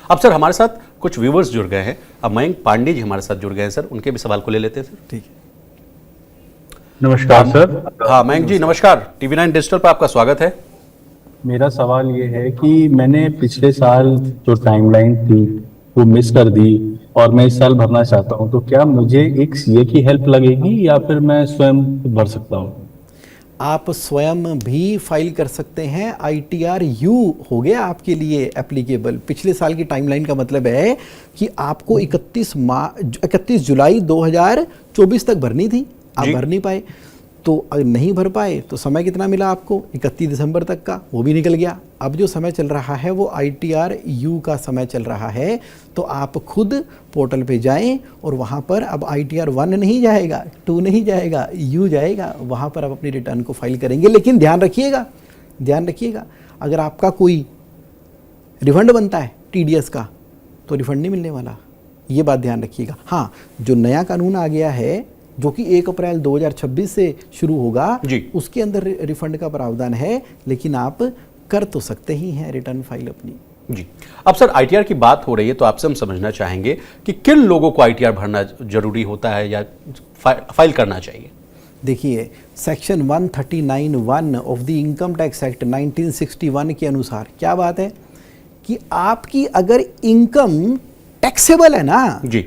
अब सर हमारे साथ कुछ व्यूवर्स जुड़ गए हैं। अब मयंक पांडे जी हमारे साथ जुड़ गए हैं सर, उनके भी सवाल को ले लेते हैं सर। ठीक है। नमस्कार सर। हाँ मयंक जी नमस्कार, TV9 डिजिटल पर आपका स्वागत है। मेरा सवाल ये है कि मैंने पिछले साल जो टाइमलाइन थी वो मिस कर दी और मैं इस साल भरना चाहता हूँ, तो क्या मुझे एक सीए की हेल्प लगेगी या फिर मैं स्वयं भर सकता हूँ? आप स्वयं भी फाइल कर सकते हैं। ITR यू हो गया आपके लिए एप्लीकेबल। पिछले साल की टाइमलाइन का मतलब है कि आपको 31 जुलाई 2024 तक भरनी थी, आप भर नहीं पाए। तो अगर नहीं भर पाए तो समय कितना मिला आपको? 31 दिसंबर तक का, वो भी निकल गया। अब जो समय चल रहा है वो ITR यू का समय चल रहा है। तो आप खुद पोर्टल पे जाएं और वहाँ पर अब ITR 1 नहीं जाएगा, 2 नहीं जाएगा, यू जाएगा। वहाँ पर आप अपनी रिटर्न को फाइल करेंगे। लेकिन ध्यान रखिएगा अगर आपका कोई रिफंड बनता है TDS का तो रिफंड नहीं मिलने वाला, ये बात ध्यान रखिएगा। हाँ, जो नया कानून आ गया है जो कि 1 अप्रैल 2026 से शुरू होगा उसके अंदर रिफंड का प्रावधान है, लेकिन आप कर तो सकते ही हैं रिटर्न फाइल अपनी। जी, अब सर ITR की बात हो रही है तो आपसे हम समझना चाहेंगे कि किन लोगों को ITR भरना जरूरी होता है या फाइल करना चाहिए। देखिए, section 139(1) of the income tax act 1961 के अनुसार क्या बात है कि आपकी अगर इनकम टैक्सेबल है ना जी,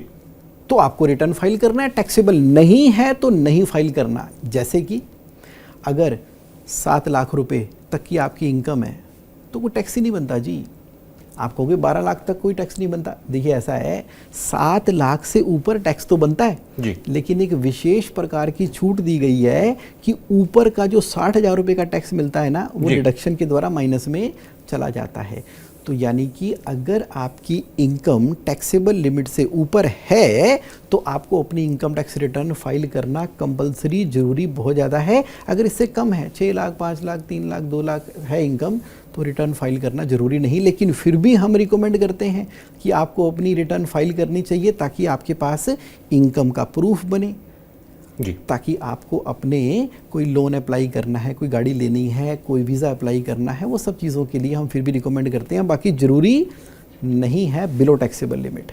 तो आपको रिटर्न फाइल करना है, टैक्सेबल नहीं है तो नहीं फाइल करना। जैसे कि अगर 7 लाख रुपए तक की आपकी इनकम है तो कोई टैक्स ही नहीं बनता जी। आप कहोगे 12 लाख तक कोई टैक्स नहीं बनता। देखिए ऐसा है, 7 लाख से ऊपर टैक्स तो बनता है जी, लेकिन एक विशेष प्रकार की छूट दी गई है कि ऊपर का जो 60,000 रुपये का टैक्स मिलता है ना, वो डिडक्शन के द्वारा माइनस में चला जाता है। तो यानी कि अगर आपकी इनकम टैक्सेबल लिमिट से ऊपर है तो आपको अपनी इनकम टैक्स रिटर्न फाइल करना कंपलसरी, जरूरी बहुत ज़्यादा है। अगर इससे कम है, 6 लाख, 5 लाख, 3 लाख, 2 लाख है इनकम, तो रिटर्न फाइल करना ज़रूरी नहीं। लेकिन फिर भी हम रिकमेंड करते हैं कि आपको अपनी रिटर्न फाइल करनी चाहिए ताकि आपके पास इनकम का प्रूफ बने जी, ताकि आपको अपने कोई लोन अप्लाई करना है, कोई गाड़ी लेनी है, कोई वीज़ा अप्लाई करना है, वो सब चीज़ों के लिए हम फिर भी रिकमेंड करते हैं। बाकी ज़रूरी नहीं है बिलो टैक्सेबल लिमिट।